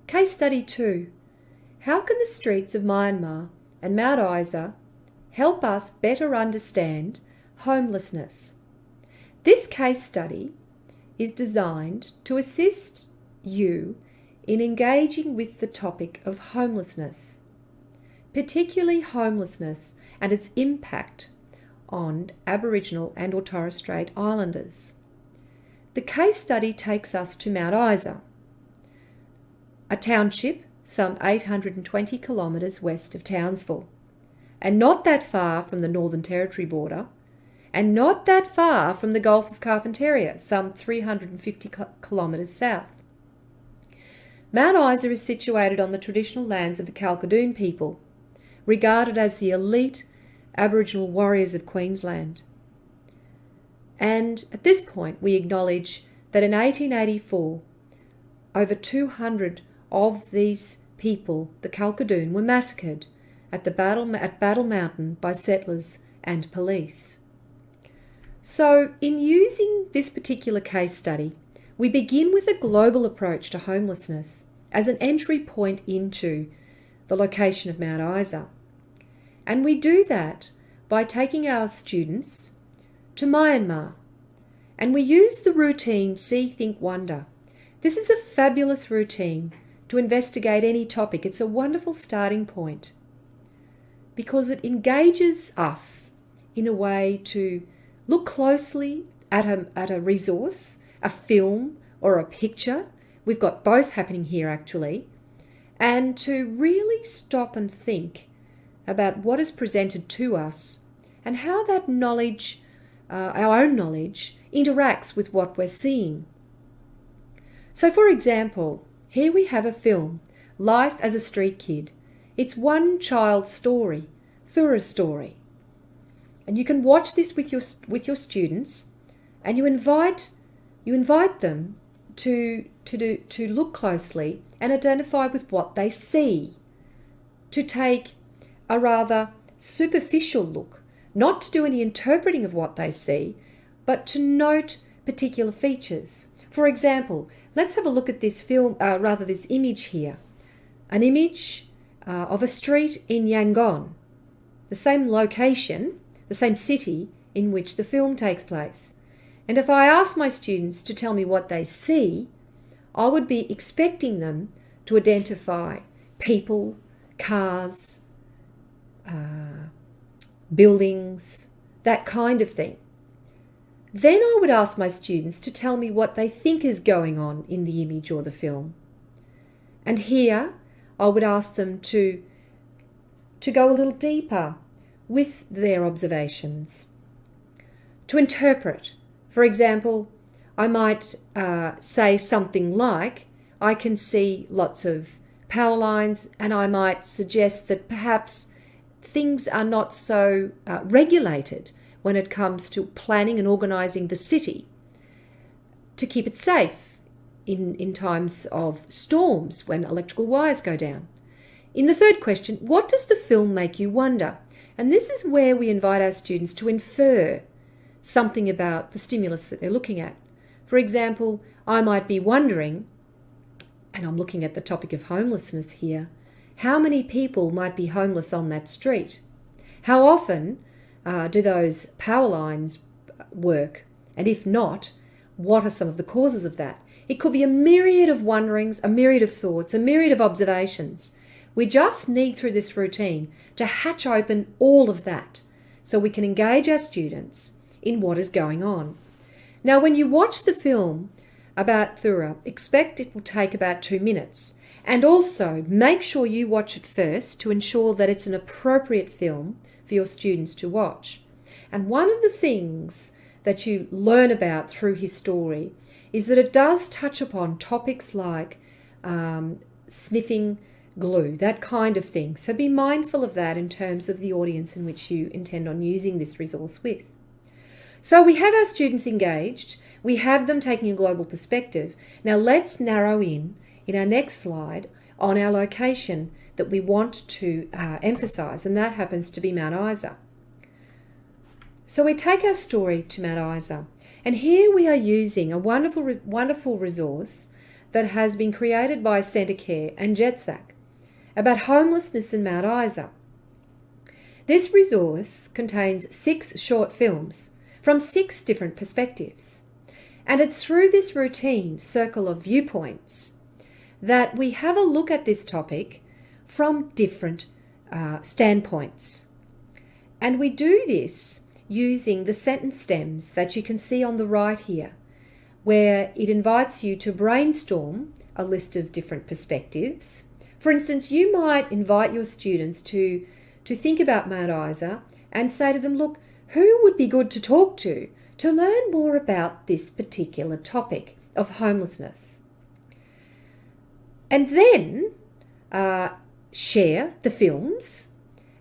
Case Study 2. How can the streets of Myanmar and Mount Isa help us better understand homelessness? This case study is designed to assist you in engaging with the topic of homelessness, particularly homelessness and its impact on Aboriginal and or Torres Strait Islanders. The case study takes us to Mount Isa, a township some 820 kilometres west of Townsville, and not that far from the Northern Territory border, and not that far from the Gulf of Carpentaria, some 350 kilometres south. Mount Isa is situated on the traditional lands of the Kalkadoon people, regarded as the elite Aboriginal warriors of Queensland. And at this point, we acknowledge that in 1884, over 200 of these people, the Kalkadoon, were massacred at Battle Mountain by settlers and police. So, in using this particular case study, we begin with a global approach to homelessness as an entry point into the location of Mount Isa. And we do that by taking our students to Myanmar. And we use the routine See, Think, Wonder. This is a fabulous routine to investigate any topic. It's a wonderful starting point because it engages us in a way to look closely at a resource, a film or a picture. We've got both happening here actually. And to really stop and think about what is presented to us and how that knowledge, our own knowledge, interacts with what we're seeing. So for example, here we have a film, Life as a Street Kid. It's one child's story, Thura's story. And you can watch this with your students, and you invite them to look closely and identify with what they see, to take a rather superficial look, not to do any interpreting of what they see, but to note particular features. For example, let's have a look at this this image here. An image of a street in Yangon, the same location, the same city in which the film takes place. And if I ask my students to tell me what they see, I would be expecting them to identify people, cars, buildings, that kind of thing. Then I would ask my students to tell me what they think is going on in the image or the film. And here I would ask them to go a little deeper with their observations, to interpret. For example, I might say something like, I can see lots of power lines, and I might suggest that perhaps things are not so regulated when it comes to planning and organising the city to keep it safe in times of storms when electrical wires go down. In the third question, what does the film make you wonder? And this is where we invite our students to infer something about the stimulus that they're looking at. For example, I might be wondering, and I'm looking at the topic of homelessness here, how many people might be homeless on that street? How often do those power lines work? And if not, what are some of the causes of that? It could be a myriad of wonderings, a myriad of thoughts, a myriad of observations. We just need, through this routine, to hatch open all of that so we can engage our students in what is going on. Now, when you watch the film about Thura, expect it will take about 2 minutes. And also, make sure you watch it first to ensure that it's an appropriate film for your students to watch. And one of the things that you learn about through his story is that it does touch upon topics like sniffing glue, that kind of thing. So be mindful of that in terms of the audience in which you intend on using this resource with. So we have our students engaged, we have them taking a global perspective. Now let's narrow in our next slide on our location that we want to emphasise, and that happens to be Mount Isa. So we take our story to Mount Isa, and here we are using a wonderful resource that has been created by Centacare and JETSAC about homelessness in Mount Isa. This resource contains 6 short films from 6 different perspectives. And it's through this routine circle of viewpoints that we have a look at this topic from different standpoints. And we do this using the sentence stems that you can see on the right here, where it invites you to brainstorm a list of different perspectives. For instance, you might invite your students to think about Mount Isa and say to them, look, who would be good to talk to learn more about this particular topic of homelessness? And then share the films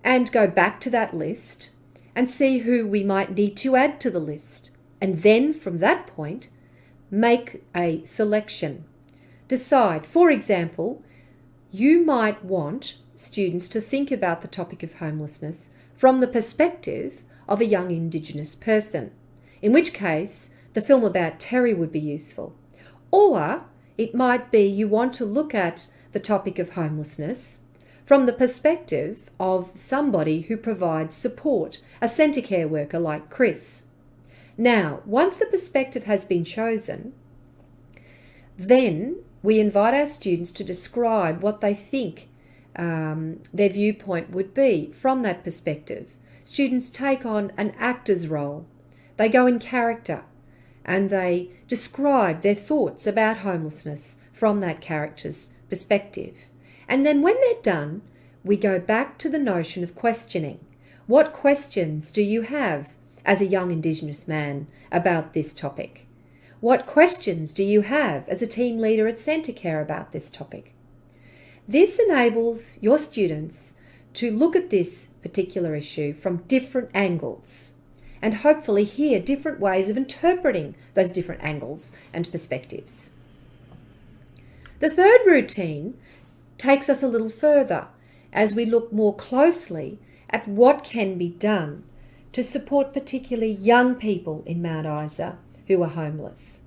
and go back to that list and see who we might need to add to the list. And then from that point, make a selection. Decide, for example, you might want students to think about the topic of homelessness from the perspective of a young Indigenous person, in which case the film about Terry would be useful. Or it might be you want to look at the topic of homelessness from the perspective of somebody who provides support, a Centacare worker like Chris. Now, once the perspective has been chosen, then we invite our students to describe what they think their viewpoint would be from that perspective. Students take on an actor's role. They go in character and they describe their thoughts about homelessness from that character's perspective. And then when they're done, we go back to the notion of questioning. What questions do you have as a young Indigenous man about this topic? What questions do you have as a team leader at Centacare about this topic? This enables your students to look at this particular issue from different angles and hopefully hear different ways of interpreting those different angles and perspectives. The third routine takes us a little further as we look more closely at what can be done to support particularly young people in Mount Isa who are homeless.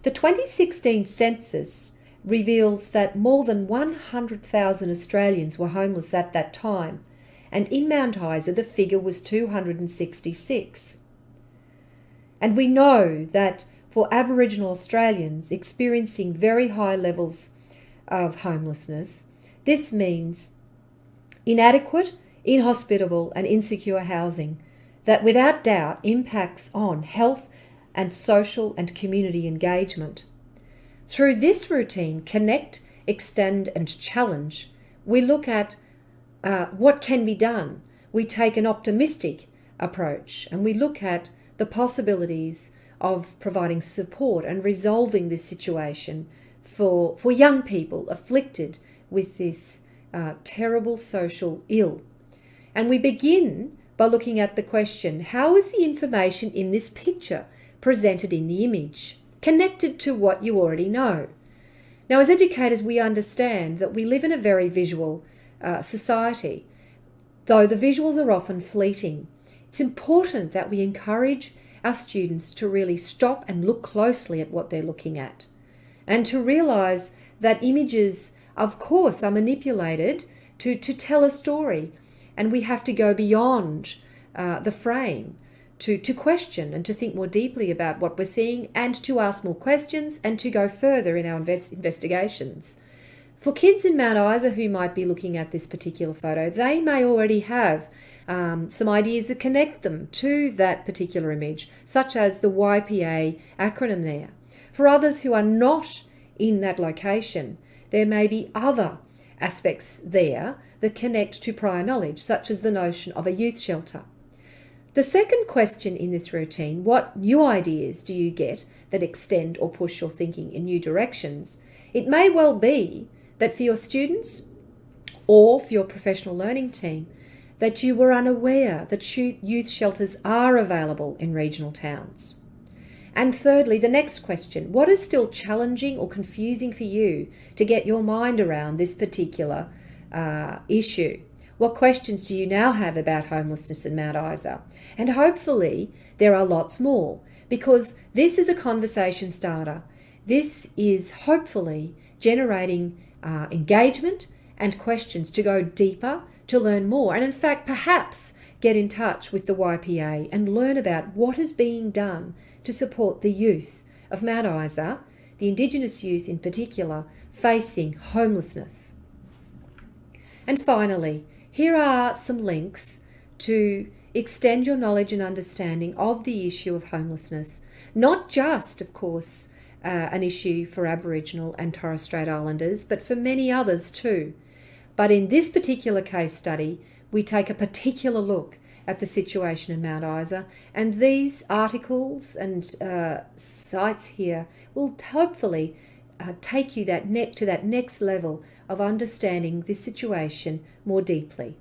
The 2016 census reveals that more than 100,000 Australians were homeless at that time, and in Mount Isa the figure was 266. And we know that for Aboriginal Australians experiencing very high levels of homelessness, this means inadequate, inhospitable and insecure housing that without doubt impacts on health and social and community engagement. Through this routine, Connect, Extend and Challenge, we look at what can be done. We take an optimistic approach and we look at the possibilities of providing support and resolving this situation for young people afflicted with this terrible social ill. And we begin by looking at the question, how is the information in this picture presented in the image, connected to what you already know? Now, as educators, we understand that we live in a very visual society. Though the visuals are often fleeting, it's important that we encourage our students to really stop and look closely at what they're looking at, and to realise that images, of course, are manipulated to tell a story, and we have to go beyond the frame to question and to think more deeply about what we're seeing and to ask more questions and to go further in our investigations. For kids in Mount Isa who might be looking at this particular photo, they may already have some ideas that connect them to that particular image, such as the YPA acronym there. For others who are not in that location, there may be other aspects there that connect to prior knowledge, such as the notion of a youth shelter. The second question in this routine, what new ideas do you get that extend or push your thinking in new directions? It may well be that for your students or for your professional learning team, that you were unaware that youth shelters are available in regional towns. And thirdly, the next question, what is still challenging or confusing for you to get your mind around this particular issue? What questions do you now have about homelessness in Mount Isa? And hopefully there are lots more, because this is a conversation starter. This is hopefully generating engagement and questions to go deeper, to learn more, and in fact, perhaps get in touch with the YPA and learn about what is being done to support the youth of Mount Isa, the Indigenous youth in particular, facing homelessness. And finally, here are some links to extend your knowledge and understanding of the issue of homelessness, not just, of course, an issue for Aboriginal and Torres Strait Islanders, but for many others too. But in this particular case study, we take a particular look at the situation in Mount Isa, and these articles and sites here will hopefully take you to that next level of understanding this situation more deeply.